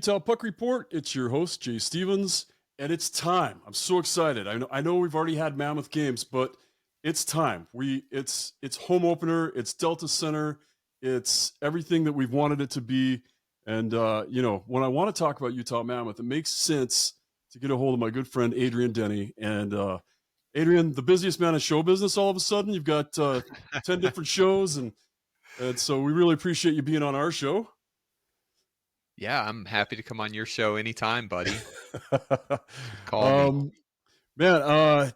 Utah Puck Report. It's your host, Jay Stevens, and it's time. I'm so excited. I know we've already had Mammoth games, but it's time. It's home opener, it's Delta Center, it's everything that we've wanted it to be. And when I want to talk about Utah Mammoth, it makes sense to get a hold of my good friend Adrian Denny. And Adrian, the busiest man in show business, all of a sudden, you've got 10 different shows, and so we really appreciate you being on our show. Yeah, I'm happy to come on your show anytime, buddy. Call me. Man,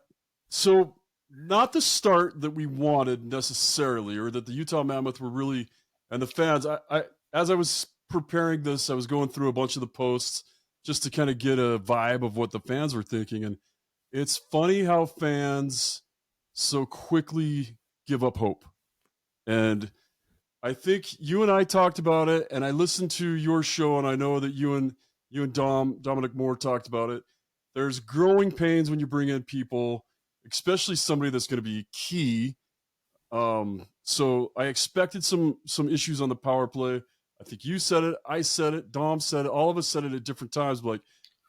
so not the start that we wanted necessarily, or that the Utah Mammoth were really, and the fans. I as I was preparing this, I was going through a bunch of the posts just to kind of get a vibe of what the fans were thinking, and it's funny how fans so quickly give up hope. And I think you and I talked about it, and I listened to your show, and I know that you and Dominic Moore talked about it. There's growing pains when you bring in people, especially somebody that's going to be key. So I expected some issues on the power play. I think you said it, I said it, Dom said it, all of us said it at different times. But like,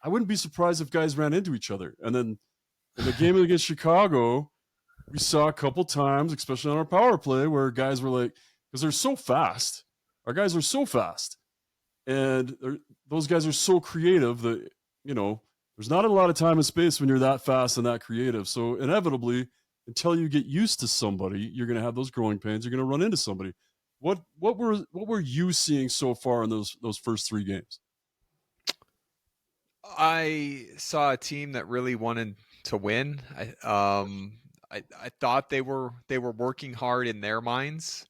I wouldn't be surprised if guys ran into each other. And then in the game against Chicago, we saw a couple times, especially on our power play, where guys were like, because they're so fast. Our guys are so fast, and those guys are so creative that there's not a lot of time and space when you're that fast and that creative. So inevitably, until you get used to somebody, you're going to have those growing pains. You're going to run into somebody. What were you seeing so far in those first three games? I saw a team that really wanted to win. I thought they were working hard in their minds,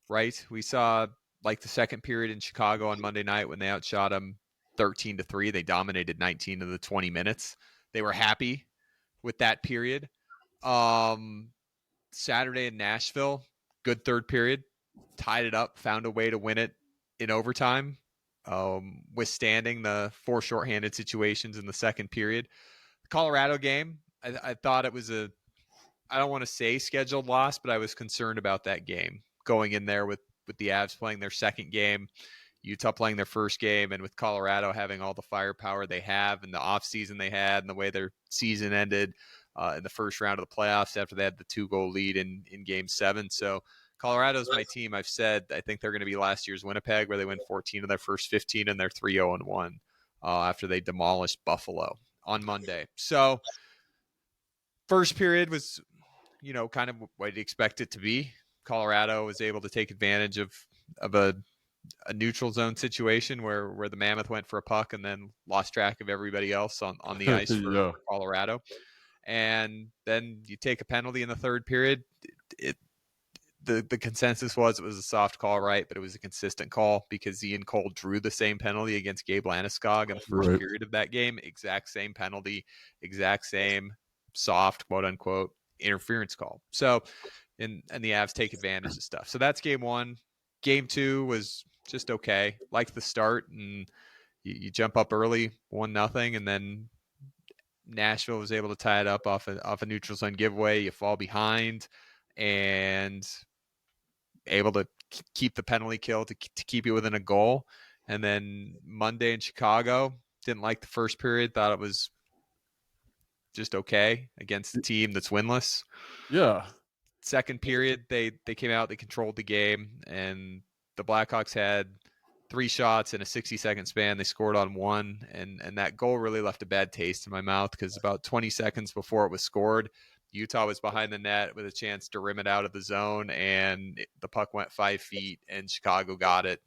right? We saw like the second period in Chicago on Monday night when they outshot them 13-3. They dominated 19 of the 20 minutes. They were happy with that period. Saturday in Nashville, good third period, tied it up, found a way to win it in overtime, withstanding the 4 shorthanded situations in the second period. The Colorado game, I thought it was I don't want to say scheduled loss, but I was concerned about that game going in there with the Avs playing their second game, Utah playing their first game, and with Colorado having all the firepower they have and the offseason they had and the way their season ended in the first round of the playoffs after they had the 2-goal lead in Game 7. So Colorado's my team. I've said I think they're going to be last year's Winnipeg, where they win 14 of their first 15 and they're 3-0-1 after they demolished Buffalo on Monday. So first period was, kind of what you'd expect it to be. Colorado was able to take advantage of a neutral zone situation where the Mammoth went for a puck and then lost track of everybody else on the ice for Colorado. And then you take a penalty in the third period. The consensus was it was a soft call, right? But it was a consistent call because Ian Cole drew the same penalty against Gabe Landeskog in the first period of that game. Exact same penalty, exact same soft, quote unquote, interference call. So, and the Avs take advantage of stuff. So that's game 1. Game 2 was just okay. Liked the start, and you jump up early, 1-0, and then Nashville was able to tie it up off a neutral zone giveaway. You fall behind, and able to keep the penalty kill to keep you within a goal. And then Monday in Chicago, didn't like the first period. Thought it was just okay against the team that's winless. Yeah. Second period, they came out, they controlled the game, and the Blackhawks had 3 shots in a 60-second span. They scored on 1, and that goal really left a bad taste in my mouth because about 20 seconds before it was scored, Utah was behind the net with a chance to rim it out of the zone, and the puck went 5 feet, and Chicago got it.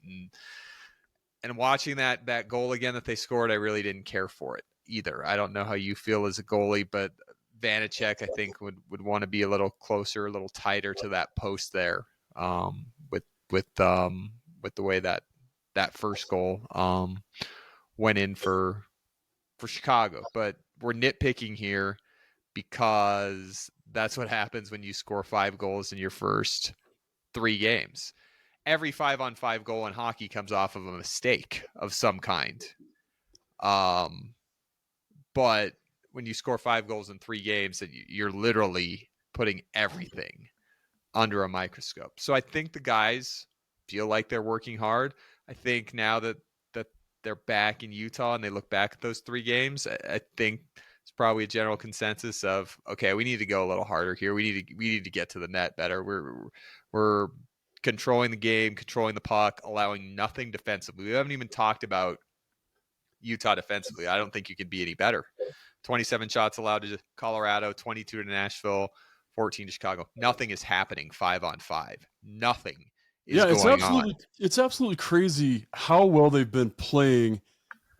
And watching that goal again that they scored, I really didn't care for it either. I don't know how you feel as a goalie, but Vanacek, I think, would want to be a little closer, a little tighter to that post there, with the way that first goal went in for Chicago. But we're nitpicking here because that's what happens when you score 5 goals in your first 3 games. Every 5-on-5 goal in hockey comes off of a mistake of some kind. But when you score 5 goals in 3 games, that you're literally putting everything under a microscope. So I think the guys feel like they're working hard. I think now that they're back in Utah and they look back at those 3 games, I think it's probably a general consensus of, okay, we need to go a little harder here. We need to get to the net better. We're controlling the game, controlling the puck, allowing nothing defensively. We haven't even talked about Utah defensively. I don't think you could be any better. 27 shots allowed to Colorado, 22 to Nashville, 14 to Chicago. Nothing is happening 5-on-5. Nothing is going on. It's absolutely crazy how well they've been playing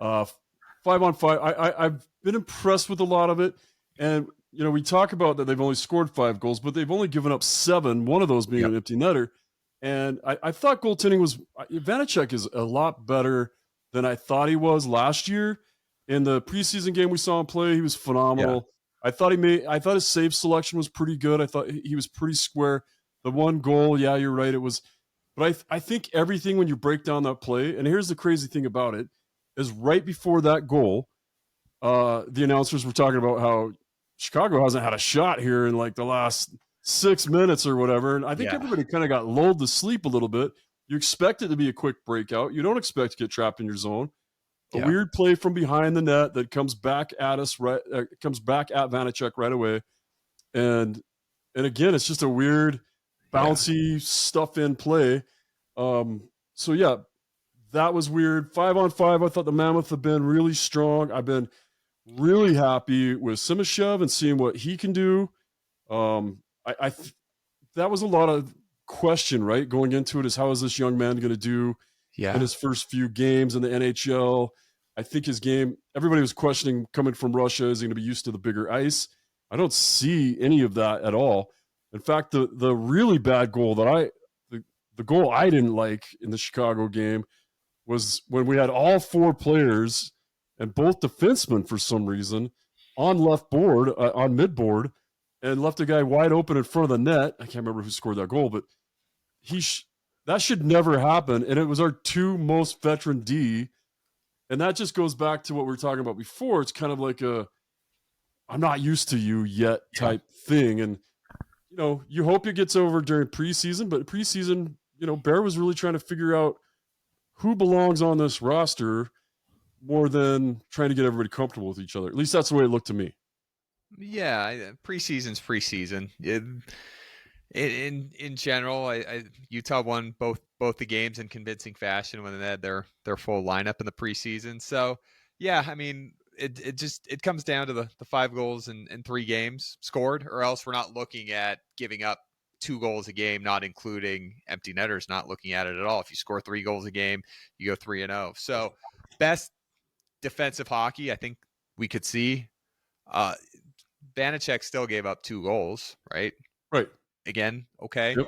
5-on-5. I've been impressed with a lot of it. And, we talk about that they've only scored 5 goals, but they've only given up 7, one of those being an empty netter. And I thought goaltending Vanacek is a lot better than I thought he was last year. In the preseason game we saw him play, he was phenomenal. Yeah. I thought his save selection was pretty good. I thought he was pretty square. The one goal, yeah, you're right. It was, but I think everything when you break down that play, and here's the crazy thing about it, is right before that goal, the announcers were talking about how Chicago hasn't had a shot here in like the last 6 minutes or whatever. And I think everybody kind of got lulled to sleep a little bit. You expect it to be a quick breakout. You don't expect to get trapped in your zone. A weird play from behind the net that comes back at us, comes back at Vanacek right away. And again, it's just a weird, bouncy, stuff in play. So, yeah, that was weird. 5-on-5, I thought the Mammoth have been really strong. I've been really happy with Simashev and seeing what he can do. That was a lot of question, right? Going into it is, how is this young man going to do in his first few games in the NHL? I think his game, everybody was questioning coming from Russia, is he going to be used to the bigger ice? I don't see any of that at all. In fact, the really bad goal the goal I didn't like in the Chicago game was when we had all 4 players and both defensemen for some reason on left board, on mid board, and left a guy wide open in front of the net. I can't remember who scored that goal, but that should never happen. And it was our 2 most veteran D. And that just goes back to what we were talking about before. It's kind of like I'm not used to you yet type thing. And, you hope it gets over during preseason, but preseason, Bear was really trying to figure out who belongs on this roster more than trying to get everybody comfortable with each other. At least that's the way it looked to me. Yeah, preseason's preseason. In general, Utah won both the games in convincing fashion when they had their full lineup in the preseason. So yeah, I mean, it comes down to the 5 goals in 3 games scored, or else we're not looking at giving up 2 goals a game, not including empty netters, not looking at it at all. If you score 3 goals a game, you go 3-0. So best defensive hockey I think we could see. Vanacek still gave up 2 goals, right? Right. Again, okay. Yep.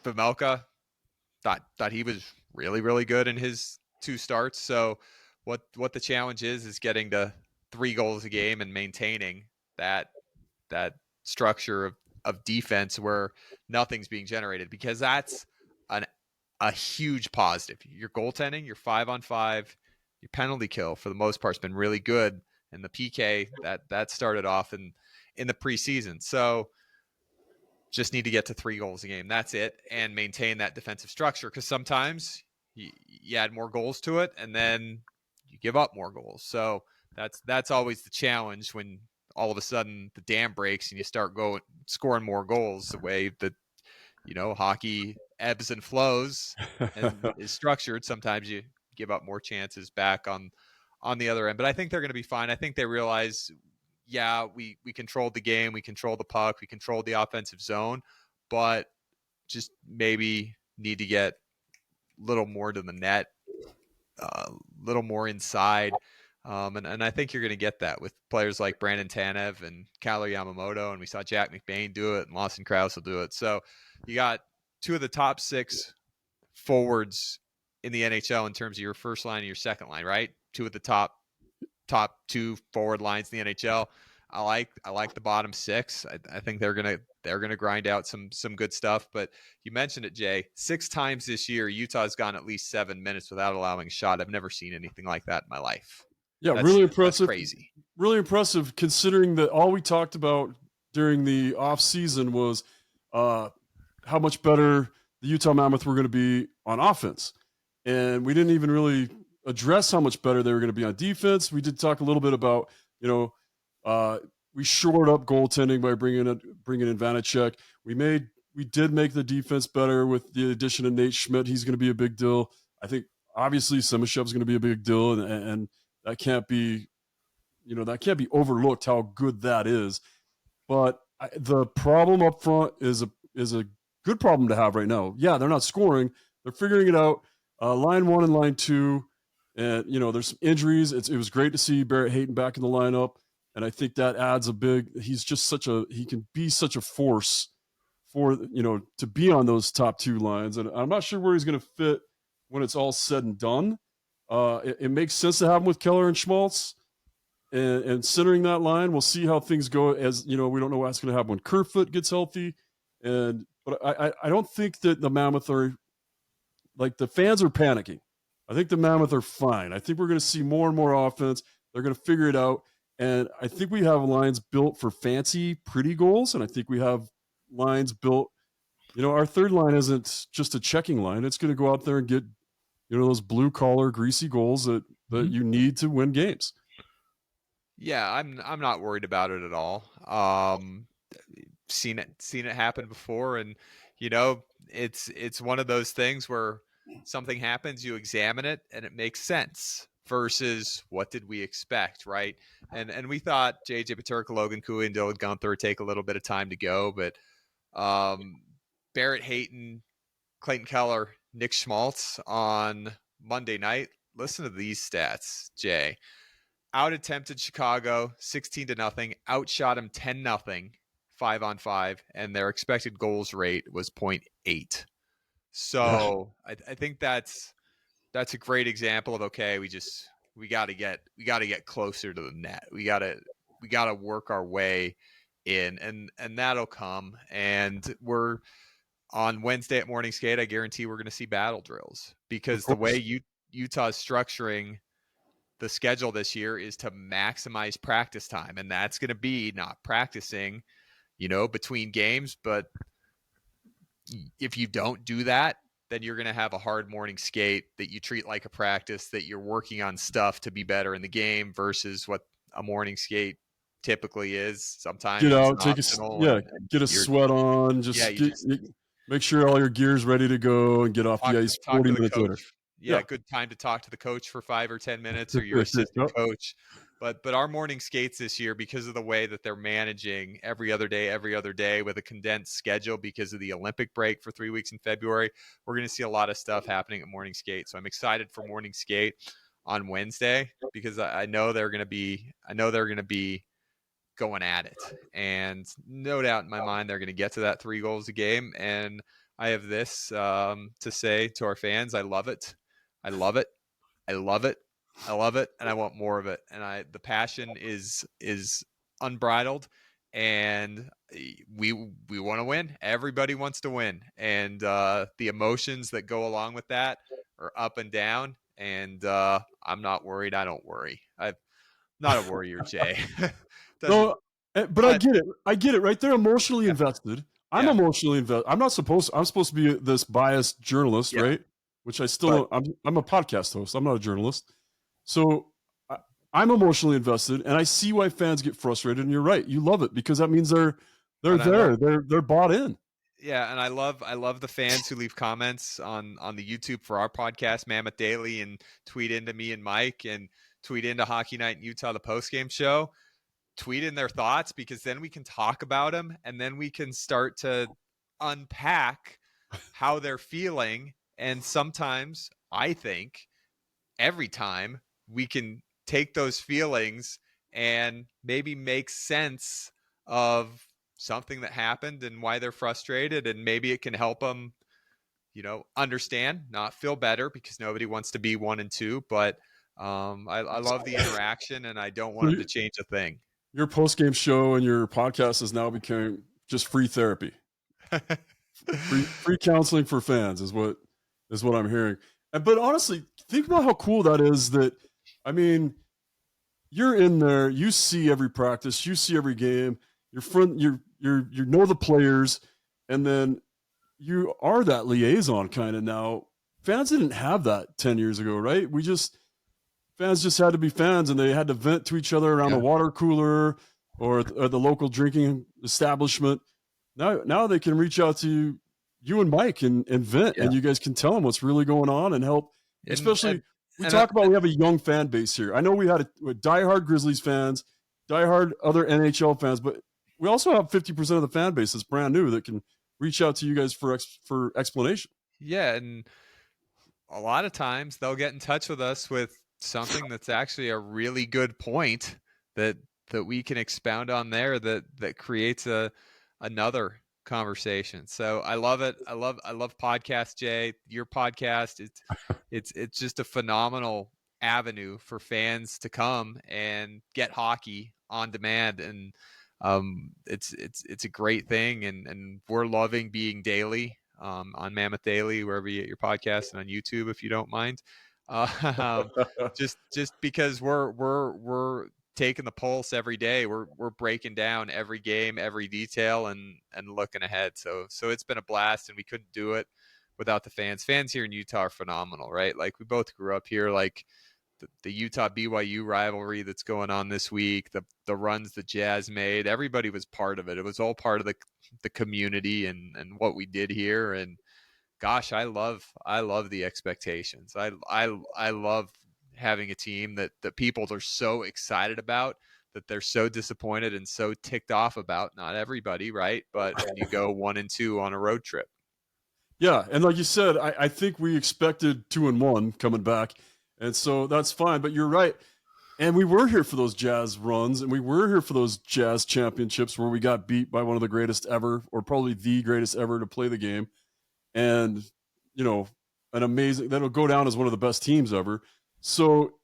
Pavelka thought he was really, really good in his 2 starts. So what the challenge is getting to 3 goals a game and maintaining that structure of defense where nothing's being generated, because that's a huge positive. Your goaltending, your 5-on-5, your penalty kill for the most part has been really good, and the PK that started off in the preseason. So just need to get to 3 goals a game. That's it, and maintain that defensive structure, because sometimes you add more goals to it and then you give up more goals. So that's always the challenge when all of a sudden the dam breaks and you start scoring more goals. The way that hockey ebbs and flows and is structured, sometimes you give up more chances back on the other end. But I think they're going to be fine. I think they realize, we controlled the game, we controlled the puck, we controlled the offensive zone, but just maybe need to get a little more to the net, a little more inside. And I think you're going to get that with players like Brandon Tanev and Kailer Yamamoto, and we saw Jack McBain do it, and Lawson Krause will do it. So you got 2 of the top 6 forwards in the NHL in terms of your first line and your second line, right? 2 of the top 2 forward lines in the NHL. I like the bottom 6. I think they're gonna grind out some good stuff. But you mentioned it, Jay. 6 times this year, Utah's gone at least 7 minutes without allowing a shot. I've never seen anything like that in my life. Yeah, really impressive. That's crazy. Really impressive, considering that all we talked about during the off season was how much better the Utah Mammoth were going to be on offense, and we didn't even really address how much better they were going to be on defense. We did talk a little bit about, we shored up goaltending by bringing in Vanacek. We did make the defense better with the addition of Nate Schmidt. He's going to be a big deal. I think obviously Simashev's going to be a big deal, and that can't be, overlooked how good that is. But the problem up front is a good problem to have right now. Yeah, they're not scoring; they're figuring it out. Line one and line two, and there's some injuries. It was great to see Barrett Hayton back in the lineup, and I think that adds a big. He's just he can be such a force for to be on those top two lines, and I'm not sure where he's going to fit when it's all said and done. It makes sense to have him with Keller and Schmaltz. And centering that line, we'll see how things go. As we don't know what's going to happen when Kerfoot gets healthy, but I don't think that the Mammoth are the fans are panicking. I think the Mammoth are fine. I think we're going to see more and more offense. They're going to figure it out, and I think we have lines built for fancy, pretty goals, and I think we have lines built. Our third line isn't just a checking line. It's going to go out there and get those blue collar, greasy goals that you need to win games. Yeah, I'm not worried about it at all. Seen it happen before, and it's one of those things where something happens, you examine it, and it makes sense versus what did we expect, right? And we thought JJ Peterka, Logan Cooley, and Dylan Gunther would take a little bit of time to go, but Barrett Hayton, Clayton Keller, Nick Schmaltz on Monday night. Listen to these stats, Jay. Out attempted Chicago 16-0, outshot him 10-0, 5-on-5, and their expected goals rate was 0.8. So I think that's a great example of we got to get closer to the net. We got to work our way in, and that'll come. And we're on Wednesday at morning skate. I guarantee we're going to see battle drills because the way Utah's structuring the schedule this year is to maximize practice time, and that's going to be not practicing, between games. But if you don't do that, then you're going to have a hard morning skate that you treat like a practice, that you're working on stuff to be better in the game versus what a morning skate typically is. Sometimes get out, get a sweat on, make sure all your gear's ready to go and get off the ice 40 minutes later. Yeah, good time to talk to the coach for 5 or 10 minutes or your assistant coach. But our morning skates this year, because of the way that they're managing every other day with a condensed schedule because of the Olympic break for 3 weeks in February, we're going to see a lot of stuff happening at morning skate. So I'm excited for morning skate on Wednesday because I know they're going to be going at it. And no doubt in my mind, they're going to get to that 3 goals a game. And I have this to say to our fans. I love it. I love it. I love it. I love it. And I want more of it. And the passion is unbridled, and we want to win. Everybody wants to win. And the emotions that go along with that are up and down. And I'm not worried. I don't worry. I'm not a worrier, Jay. No, but I get it right there. Emotionally invested. I'm emotionally invested. I'm supposed to be this biased journalist, right? Which I still, I'm a podcast host. I'm not a journalist. So I'm emotionally invested, and I see why fans get frustrated. And you're right. You love it because that means they're there. They're bought in. Yeah, and I love the fans who leave comments on the YouTube for our podcast, Mammoth Daily, and tweet into me and Mike, and tweet into Hockey Night in Utah, the postgame show. Tweet in their thoughts, because then we can talk about them, and then we can start to unpack how they're feeling. And sometimes, I think, every time, we can take those feelings and maybe make sense of something that happened and why they're frustrated, and maybe it can help them, understand, not feel better, because nobody wants to be 1 and 2. But I love the interaction, and I don't want them to change a thing. Your post-game show and your podcast has now become just free therapy. free counseling for fans is what I'm hearing. But honestly, think about how cool that is. That, I mean, you're in there, you see every practice, you see every game, you know the players, and then you are that liaison kind of now. Fans didn't have that 10 years ago, right? We just fans just had to be fans, and they had to vent to each other around the water cooler or the local drinking establishment. Now they can reach out to you and Mike and vent, and you guys can tell them what's really going on and help. Especially, we talk about we have a young fan base here. I know we had diehard Grizzlies fans, diehard other NHL fans, but we also have 50% of the fan base that's brand new that can reach out to you guys for explanation. Yeah, and a lot of times they'll get in touch with us with something that's actually a really good point that we can expound on there that creates another conversation. So I love it. I love podcast, Jay. Your podcast, it's just a phenomenal avenue for fans to come and get hockey on demand, and it's a great thing, and we're loving being daily on Mammoth Daily, wherever you get your podcast, and on YouTube if you don't mind. Just because we're taking the pulse every day. We're breaking down every game, every detail, and looking ahead. So it's been a blast, and we couldn't do it without the fans. Fans here in Utah are phenomenal, right? Like, we both grew up here. Like the Utah BYU rivalry that's going on this week, the runs the Jazz made, everybody was part of it. It was all part of the community and what we did here. And gosh, I love the expectations. I love having a team that people are so excited about, that they're so disappointed and so ticked off about. Not everybody, right? But when you go 1-2 on a road trip. Yeah, and like you said, I think we expected 2-1 coming back, and so that's fine. But you're right, and we were here for those Jazz runs, and we were here for those Jazz championships where we got beat by one of the greatest ever, or probably the greatest ever to play the game, and an amazing that'll go down as one of the best teams ever. So,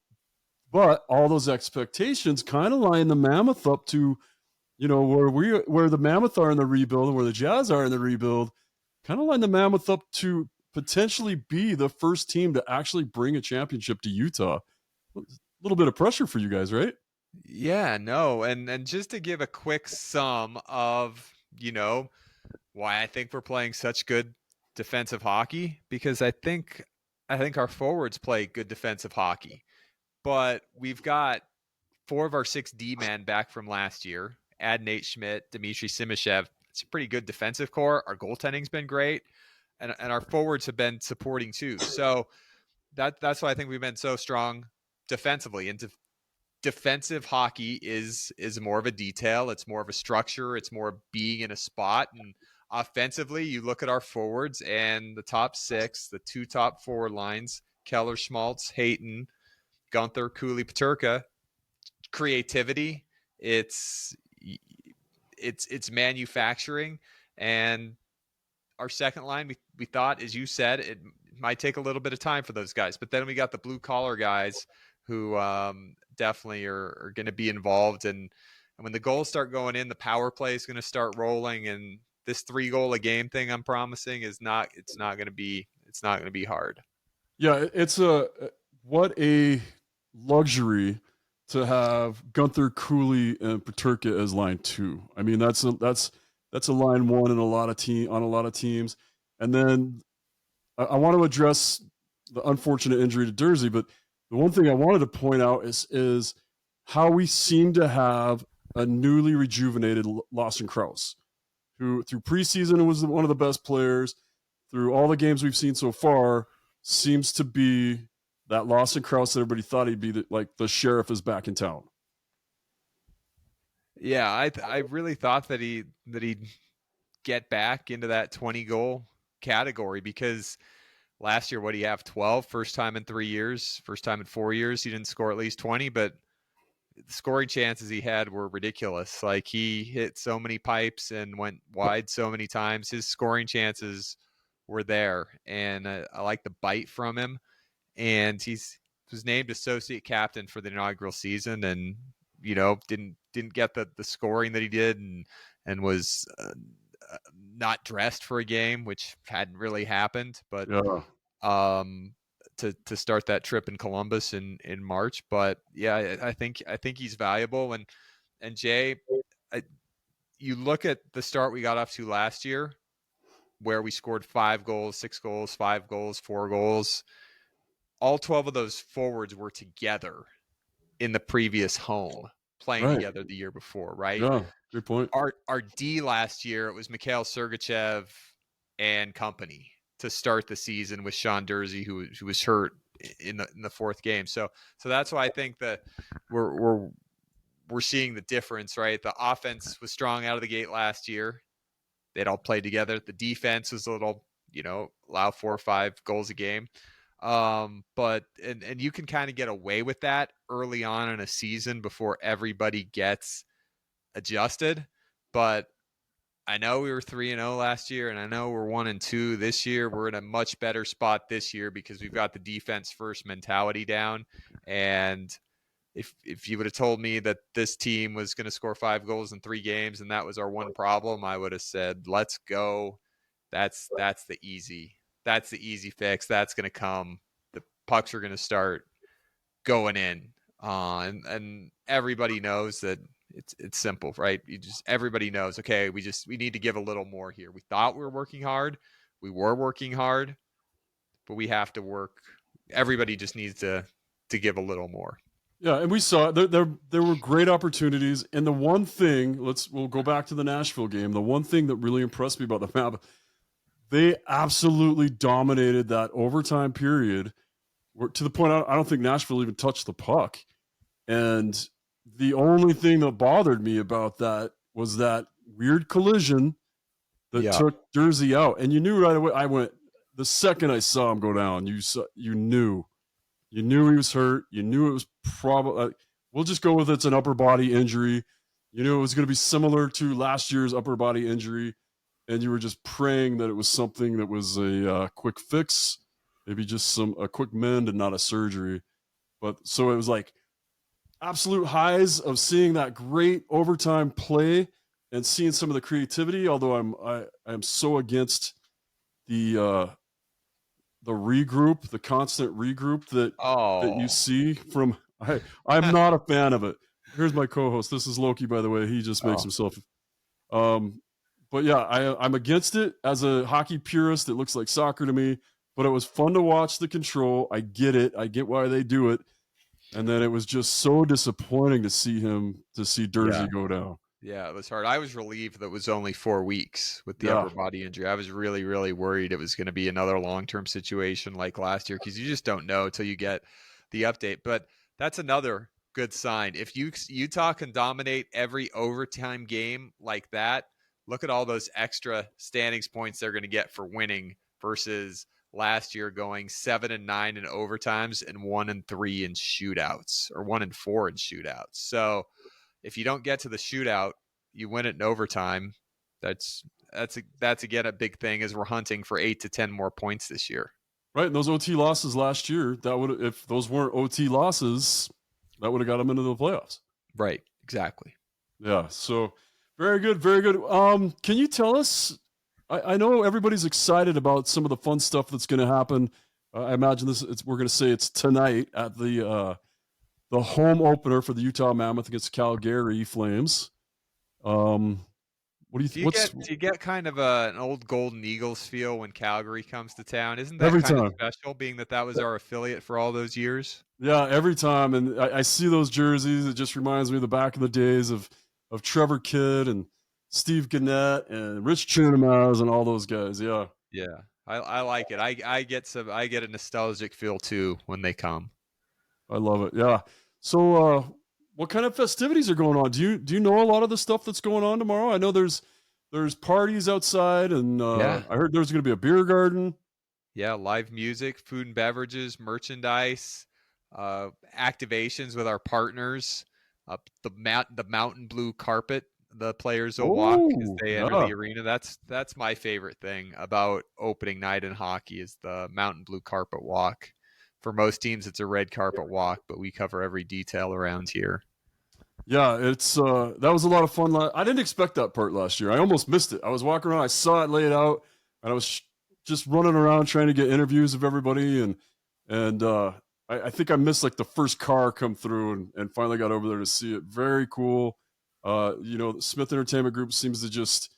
but all those expectations kind of line the Mammoth up to, where the Mammoth are in the rebuild and where the Jazz are in the rebuild, kind of line the Mammoth up to potentially be the first team to actually bring a championship to Utah. A little bit of pressure for you guys, right? Yeah, no, and just to give a quick sum of why I think we're playing such good defensive hockey, because I think our forwards play good defensive hockey, but we've got 4 of our 6 D-men back from last year. Add Nate Schmidt, Dmitry Simashev. It's a pretty good defensive core. Our goaltending's been great, and our forwards have been supporting too. So that's why I think we've been so strong defensively. And defensive hockey is more of a detail. It's more of a structure. It's more being in a spot. And offensively, you look at our forwards and the top 6, the 2 top forward lines, Keller, Schmaltz, Hayton, Gunther, Cooley, Peterka. Creativity, it's manufacturing. And our second line, we thought, as you said, it might take a little bit of time for those guys, but then we got the blue collar guys who definitely are going to be involved. And when the goals start going in, the power play is going to start rolling, and this 3 goal a game thing I'm promising it's not going to be hard. Yeah, what a luxury to have Gunther, Cooley, and Peterka as line 2. I mean, that's a line 1 in a lot of teams. And then I want to address the unfortunate injury to Dursey, but the one thing I wanted to point out is how we seem to have a newly rejuvenated Lawson Krause, who through preseason was one of the best players. Through all the games we've seen so far, seems to be that Lawson Krause that everybody thought he'd be, like the sheriff is back in town. Yeah, I really thought that he'd get back into that 20 goal category, because last year, what do you have? 12, first time in 3 years, first time in 4 years, he didn't score at least 20, but the scoring chances he had were ridiculous. Like, he hit so many pipes and went wide so many times. His scoring chances were there, and I like the bite from him. And was named associate captain for the inaugural season, and didn't get the scoring that he did, and was not dressed for a game, which hadn't really happened. But yeah. To start that trip in Columbus in March. But yeah, I think he's valuable. And Jay, you look at the start we got off to last year, where we scored 5 goals, 6 goals, 5 goals, 4 goals. all 12 of those forwards were together in the previous home playing Right. together the year before, right? Yeah. Good point. Our D last year, it was Mikhail Sergachev and company to start the season with Sean Dursey, who was hurt in the fourth game. So that's why I think that we're seeing the difference, right? The offense was strong out of the gate last year. They'd all played together. The defense was a little, allow 4 or 5 goals a game. But you can kind of get away with that early on in a season before everybody gets adjusted. But I know we were 3-0 last year, and I know we're 1-2 this year. We're in a much better spot this year because we've got the defense first mentality down. And if you would have told me that this team was going to score 5 goals in 3 games and that was our one problem, I would have said, let's go. That's the easy fix. That's going to come. The pucks are going to start going in. And everybody knows that it's simple, right? Everybody knows, okay, we need to give a little more here. We thought we were working hard. We were working hard, but we have to work. Everybody just needs to give a little more. Yeah, and we saw there were great opportunities. And the one thing, we'll go back to the Nashville game. The one thing that really impressed me about the map, they absolutely dominated that overtime period, to the point I don't think Nashville even touched the puck. And the only thing that bothered me about that was that weird collision that took Dursey out. And you knew right away. The second I saw him go down, you knew he was hurt. You knew it was probably, we'll just go with it's an upper body injury. You knew it was going to be similar to last year's upper body injury. And you were just praying that it was something that was a quick fix, maybe just a quick mend and not a surgery. But so it was like absolute highs of seeing that great overtime play and seeing some of the creativity. Although I'm so against the regroup, the constant regroup that you see from. I'm not a fan of it. Here's my co-host. This is Loki, by the way. He just makes himself. But yeah, I'm against it as a hockey purist. It looks like soccer to me, but it was fun to watch the control. I get it. I get why they do it. And then it was just so disappointing to see Dursey go down. Yeah, it was hard. I was relieved that it was only 4 weeks with the upper body injury. I was really, really worried it was going to be another long-term situation like last year because you just don't know until you get the update. But that's another good sign. If Utah can dominate every overtime game like that, look at all those extra standings points they're going to get for winning versus last year going 7-9 in overtimes and 1-3 in shootouts or 1-4 in shootouts. So if you don't get to the shootout, you win it in overtime. That's again a big thing as we're hunting for 8 to 10 more points this year. Right, and those OT losses last year, if those weren't OT losses, that would have got them into the playoffs. Right, exactly. Yeah, so very good, very good. Can you tell us? I know everybody's excited about some of the fun stuff that's going to happen. I imagine we're going to say it's tonight at the home opener for the Utah Mammoth against Calgary Flames. What do you get kind of an old Golden Eagles feel when Calgary comes to town? Isn't that every kind time of special, being that was our affiliate for all those years? Yeah, every time, and I see those jerseys. It just reminds me of the back in the days of Trevor Kidd and Steve Gannett and Rich Chunamaz and all those guys. Yeah, I like it. I get a nostalgic feel too when they come. I love it. Yeah. So, what kind of festivities are going on? Do you know a lot of the stuff that's going on tomorrow? I know there's parties outside, and I heard there's going to be a beer garden. Yeah, live music, food and beverages, merchandise, activations with our partners. The mountain blue carpet the players will walk as they enter the arena. That's my favorite thing about opening night in hockey is the mountain blue carpet walk. For most teams, it's a red carpet walk, but we cover every detail around here. Yeah, it's that was a lot of fun. I didn't expect that part last year. I almost missed it. I was walking around, I saw it laid out, and I was just running around trying to get interviews of everybody, and I think I missed like the first car come through and finally got over there to see it. Very cool. The Smith Entertainment Group seems to just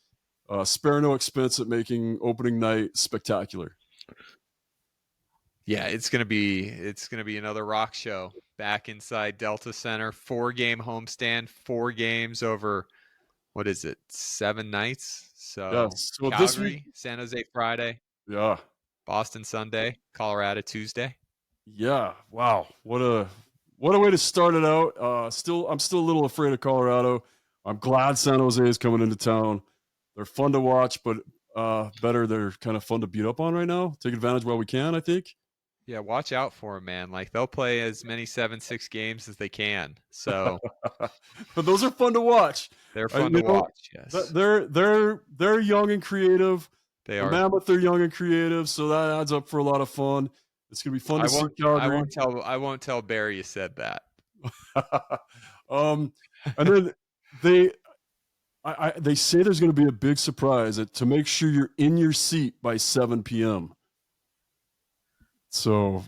spare no expense at making opening night spectacular. Yeah, it's gonna be another rock show back inside Delta Center. 4-game homestand, 4 games over what is it, 7 nights? So Yes. So this week, Calgary, San Jose Friday, yeah, Boston Sunday, Colorado Tuesday. yeah. Wow, what a way to start it out. I'm still a little afraid of Colorado. I'm glad San Jose is coming into town. They're fun to watch, but better, they're kind of fun to beat up on right now. Take advantage while we can, I think. Yeah, watch out for them, man. Like they'll play as many 7-6 games as they can. So But those are fun to watch. they're fun to You know, watch. Yes, they're young and creative. they The are. Mammoth, they're young and creative, so that adds up for a lot of fun. It's gonna be fun to see Calgary. I won't tell Barry you said that. um, and then they they say there's going to be a big surprise to make sure you're in your seat by 7 p.m. So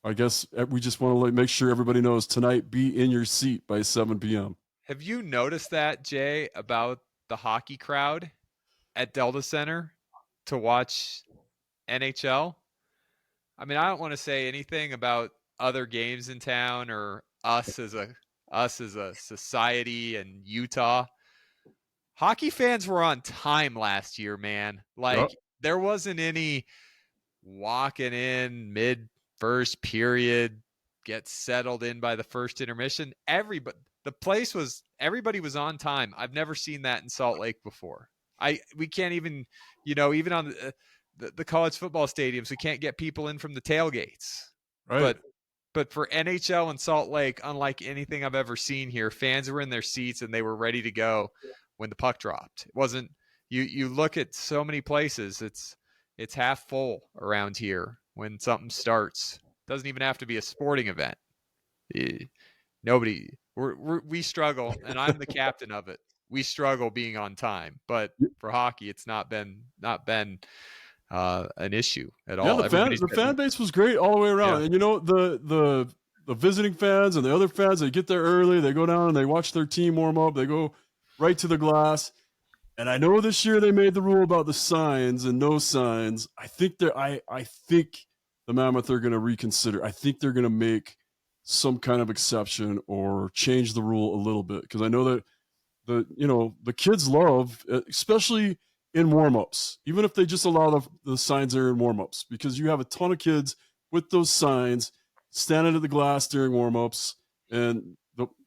I guess we just want to make sure everybody knows tonight. Be in your seat by 7 p.m. Have you noticed that, Jay, about the hockey crowd at Delta Center to watch NHL? I mean, I don't want to say anything about other games in town or us as a society in Utah. Hockey fans were on time last year, man. Yep. Like there wasn't any walking in mid first period, get settled in by the first intermission. Everybody was on time. I've never seen that in Salt Lake before. We can't even, even on the college football stadiums, we can't get people in from the tailgates. Right. But for NHL and Salt Lake, unlike anything I've ever seen here, fans were in their seats and they were ready to go when the puck dropped. It wasn't you look at so many places, it's half full around here when something starts. It doesn't even have to be a sporting event. Nobody we struggle, and I'm the captain of it. We struggle being on time, but for hockey, it's not been an issue at Yeah, all. the fan base was great all the way around. Yeah. And the visiting fans and the other fans, they get there early, they go down and they watch their team warm up, they go right to the glass. And I know this year they made the rule about the signs and no signs. I think the Mammoth are going to reconsider. I think they're going to make some kind of exception or change the rule a little bit, because I know that the kids love, especially in warmups, even if they just allow the signs there in warmups, because you have a ton of kids with those signs standing at the glass during warmups, and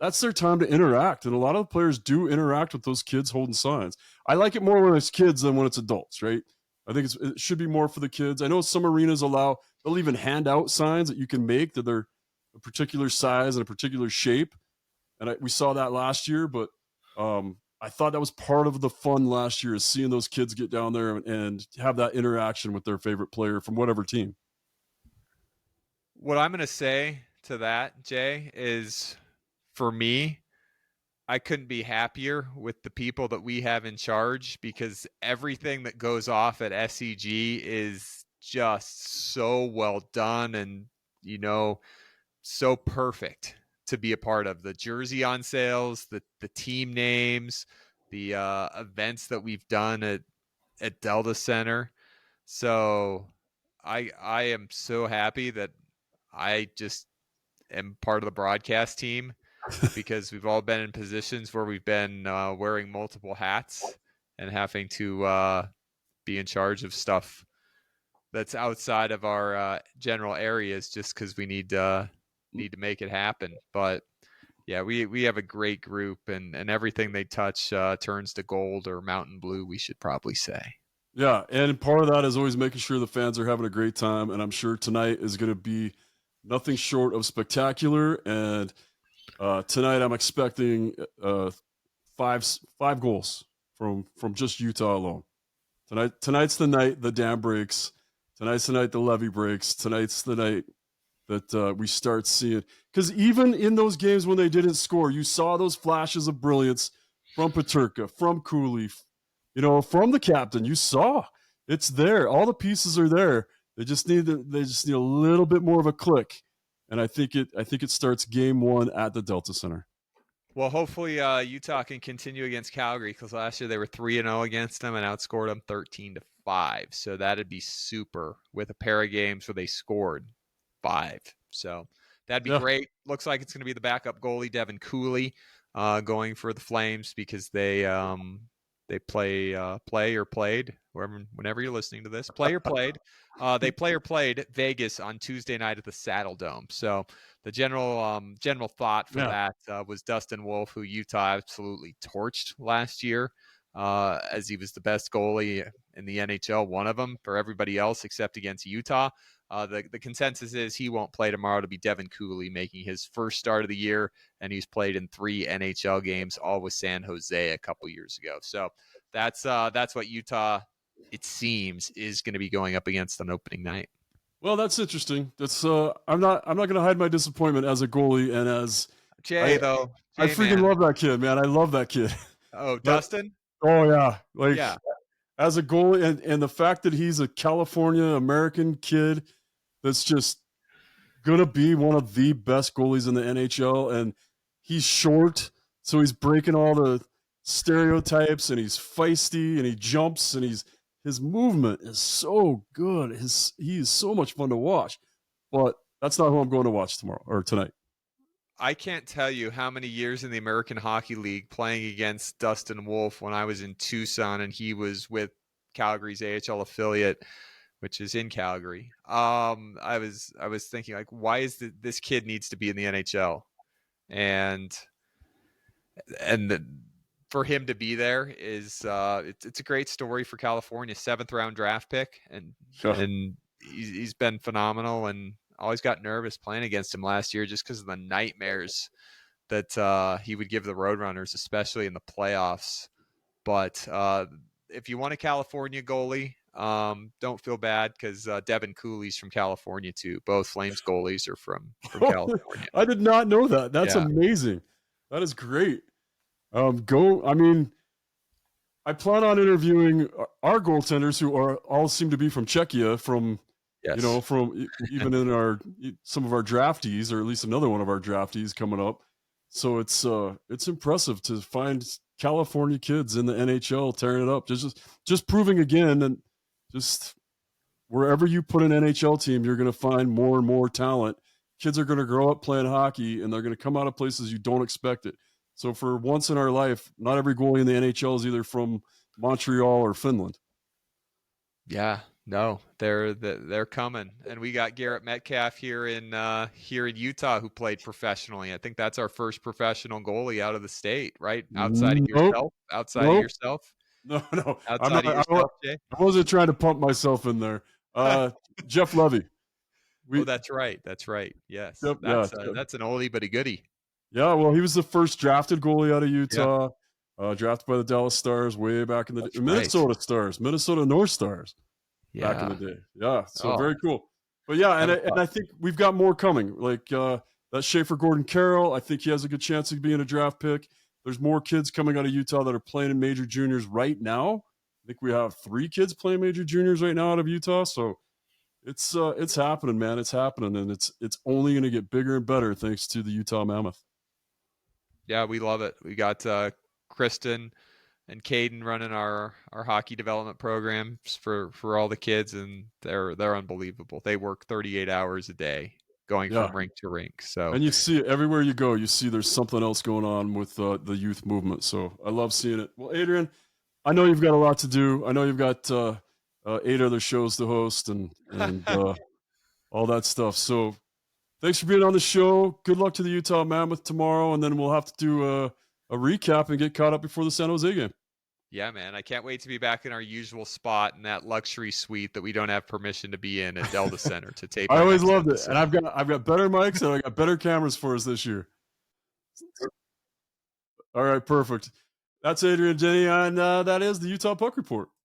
that's their time to interact. And a lot of the players do interact with those kids holding signs. I like it more when it's kids than when it's adults, right? I think it should be more for the kids. I know some arenas they'll even hand out signs that you can make that they're a particular size and a particular shape. And we saw that last year, but I thought that was part of the fun last year, is seeing those kids get down there and have that interaction with their favorite player from whatever team. What I'm going to say to that, Jay, is for me, I couldn't be happier with the people that we have in charge, because everything that goes off at SEG is just so well done and, so perfect to be a part of. The jersey on sales, the team names, the events that we've done at Delta Center. So I am so happy that I just am part of the broadcast team, because we've all been in positions where we've been wearing multiple hats and having to be in charge of stuff that's outside of our general areas, just because we need to make it happen. But yeah, we have a great group, and everything they touch turns to gold or mountain blue, we should probably say. Yeah, and part of that is always making sure the fans are having a great time, and I'm sure tonight is going to be nothing short of spectacular. And tonight, I'm expecting five goals from just Utah alone. Tonight's the night the dam breaks. Tonight's the night the levee breaks. Tonight's the night that we start seeing. Because even in those games when they didn't score, you saw those flashes of brilliance from Peterka, from Cooley, from the captain. You saw it's there. All the pieces are there. They just need a little bit more of a click. And I think it starts game one at the Delta Center. Well, hopefully Utah can continue against Calgary, because last year they were 3-0 against them and outscored them 13-5. So that'd be super, with a pair of games where they scored. 5. So that'd be Yeah. great. Looks like it's going to be the backup goalie, Devin Cooley, going for the Flames because they play or played whenever you're listening to this, play or played. They play or played Vegas on Tuesday night at the Saddle Dome. So the general thought for Yeah. that was Dustin Wolf, who Utah absolutely torched last year, as he was the best goalie in the NHL, one of them for everybody else except against Utah. The consensus is he won't play tomorrow. To be Devin Cooley making his first start of the year, and he's played in 3 NHL games, all with San Jose a couple years ago. So that's what Utah, it seems, is going to be going up against on opening night. Well, that's interesting. That's I'm not going to hide my disappointment as a goalie and as Jay, I though, I Jay, freaking man. love that kid, man. I love that kid. Oh, But Dustin? oh yeah, like Yeah. as a goalie and the fact that he's a California American kid that's just gonna be one of the best goalies in the NHL, and he's short, so he's breaking all the stereotypes, and he's feisty, and he jumps, and his movement is so good. He is so much fun to watch. But that's not who I'm going to watch tomorrow or tonight. I can't tell you how many years in the American Hockey League playing against Dustin Wolf when I was in Tucson and he was with Calgary's AHL affiliate, which is in Calgary. I was thinking, like, why is this kid needs to be in the NHL, and for him to be there is it's a great story for California. 7th round draft pick, and Sure. he's been phenomenal, and always got nervous playing against him last year just because of the nightmares that he would give the Roadrunners, especially in the playoffs. But if you want a California goalie, don't feel bad because Devin Cooley's from California too. Both Flames goalies are from California. I did not know that. That's amazing. That is great. I mean, I plan on interviewing our goaltenders who all seem to be from Czechia, from even in some of our draftees, or at least another one of our draftees coming up. So it's impressive to find California kids in the NHL tearing it up. Just proving again, and just wherever you put an NHL team, you're going to find more and more talent. Kids are going to grow up playing hockey, and they're going to come out of places you don't expect it. So for once in our life, not every goalie in the NHL is either from Montreal or Finland. Yeah, no, they're coming, and we got Garrett Metcalf here in Utah who played professionally. I think that's our first professional goalie out of the state, right? Outside of yourself. No. Outside of yourself, Jay. I wasn't trying to pump myself in there. Jeff Levy. That's right. Yes, yep, that's an oldie but a goodie. Yeah, well, he was the first drafted goalie out of Utah, drafted by the Dallas Stars way back in the day. Minnesota Stars, Minnesota North Stars back in the day. Yeah, so very cool. But yeah, and I think we've got more coming. Like that Schaefer Gordon Carroll, I think he has a good chance of being a draft pick. There's more kids coming out of Utah that are playing in major juniors right now. I think we have 3 kids playing major juniors right now out of Utah. So it's happening, man. It's happening, and it's only going to get bigger and better thanks to the Utah Mammoth. Yeah, we love it. We got Kristen and Caden running our hockey development programs for all the kids, and they're unbelievable. They work 38 hours a day going from rink to rink. So, and you see it everywhere you go. You see there's something else going on with the youth movement. So I love seeing it. Well, Adrian, I know you've got a lot to do. I know you've got 8 other shows to host and all that stuff. So thanks for being on the show. Good luck to the Utah Mammoth tomorrow, and then we'll have to do a recap and get caught up before the San Jose game. Yeah, man. I can't wait to be back in our usual spot in that luxury suite that we don't have permission to be in at Delta Center to tape. I always loved it. And I've got better mics and I got better cameras for us this year. All right, perfect. That's Adrian Denny, and that is the Utah Puck Report.